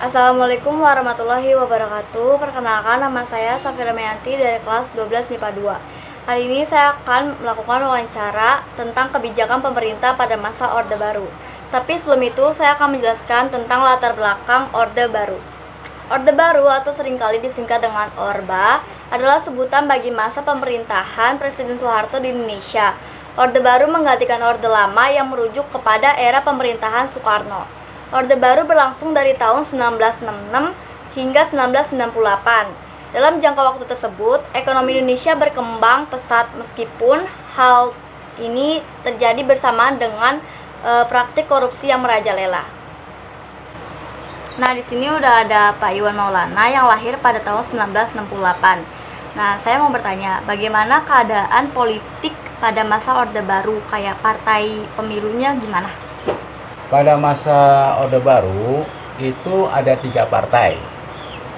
Assalamualaikum warahmatullahi wabarakatuh. Perkenalkan, nama saya Safira Meyanti dari kelas 12 MIPA 2. Hari ini saya akan melakukan wawancara tentang kebijakan pemerintah pada masa Orde Baru. Tapi sebelum itu, saya akan menjelaskan tentang latar belakang Orde Baru. Orde Baru atau seringkali disingkat dengan Orba adalah sebutan bagi masa pemerintahan Presiden Soeharto di Indonesia. Orde Baru menggantikan Orde Lama yang merujuk kepada era pemerintahan Soekarno. Orde Baru berlangsung dari tahun 1966 hingga 1998. Dalam jangka waktu tersebut, ekonomi Indonesia berkembang pesat meskipun hal ini terjadi bersamaan dengan praktik korupsi yang merajalela. Nah, di sini udah ada Pak Iwan Maulana yang lahir pada tahun 1968. Nah, saya mau bertanya, bagaimana keadaan politik pada masa Orde Baru? Kayak partai pemilunya gimana? Pada masa Orde Baru itu ada 3 partai.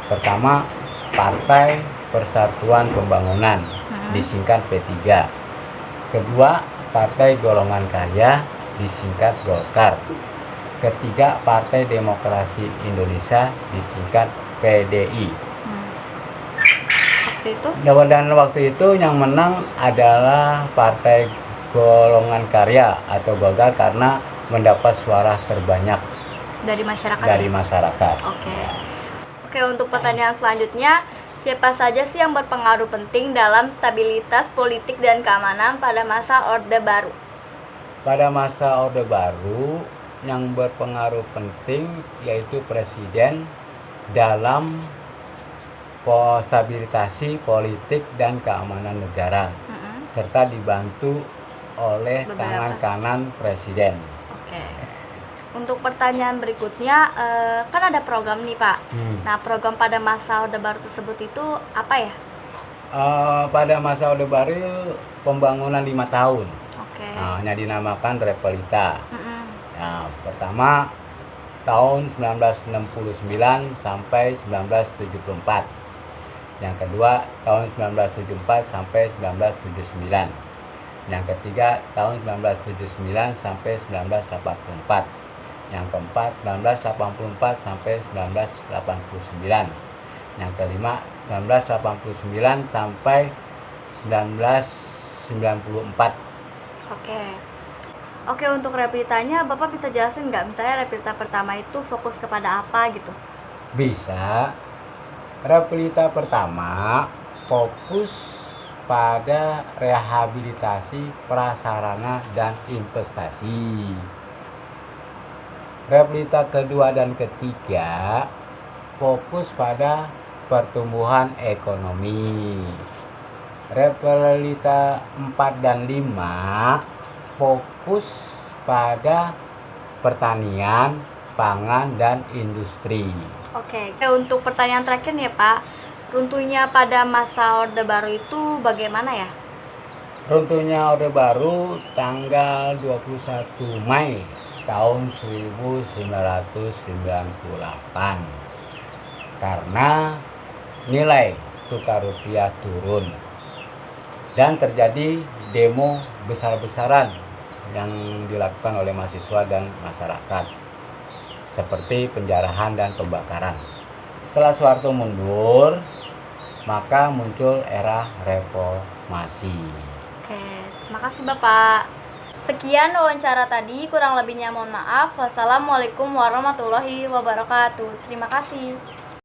Pertama, Partai Persatuan Pembangunan, disingkat P3. Kedua, Partai Golongan Karya, disingkat Golkar. Ketiga, Partai Demokrasi Indonesia, disingkat PDI. Waktu itu yang menang adalah Partai Golongan Karya atau Golkar karena mendapat suara terbanyak dari masyarakat. Oke, untuk pertanyaan selanjutnya, siapa saja sih yang berpengaruh penting dalam stabilitas politik dan keamanan pada masa Orde Baru? Pada masa Orde Baru, yang berpengaruh penting yaitu Presiden dalam stabilisasi politik dan keamanan negara, serta dibantu oleh tangan kanan Presiden. Oke. Untuk pertanyaan berikutnya, kan ada program nih Pak. Nah, program pada masa Orde Baru tersebut itu apa ya? Pada masa Orde Baru pembangunan 5 tahun. Nah, yang dinamakan Repelita. Nah, pertama tahun 1969 sampai 1974. Yang kedua tahun 1974 sampai 1979. Yang ketiga tahun 1979 sampai 1984. Yang keempat 1984 sampai 1989. Yang kelima 1989 sampai 1994. Oke, untuk repelitanya Bapak bisa jelasin nggak? Misalnya repelita pertama itu fokus kepada apa gitu? Bisa. Repelita pertama fokus pada rehabilitasi prasarana dan investasi. Repelita kedua dan ketiga fokus pada pertumbuhan ekonomi. Repelita 4 dan 5 fokus pada pertanian, pangan, dan industri. Oke, untuk pertanyaan terakhir nih Pak, runtuhnya pada masa Orde Baru itu bagaimana ya? Runtuhnya Orde Baru tanggal 21 Mei tahun 1998 karena nilai tukar rupiah turun dan terjadi demo besar-besaran yang dilakukan oleh mahasiswa dan masyarakat seperti penjarahan dan pembakaran. Setelah Soeharto mundur, maka muncul era reformasi. Oke, terima kasih Bapak. Sekian wawancara tadi, kurang lebihnya mohon maaf. Wassalamualaikum warahmatullahi wabarakatuh. Terima kasih.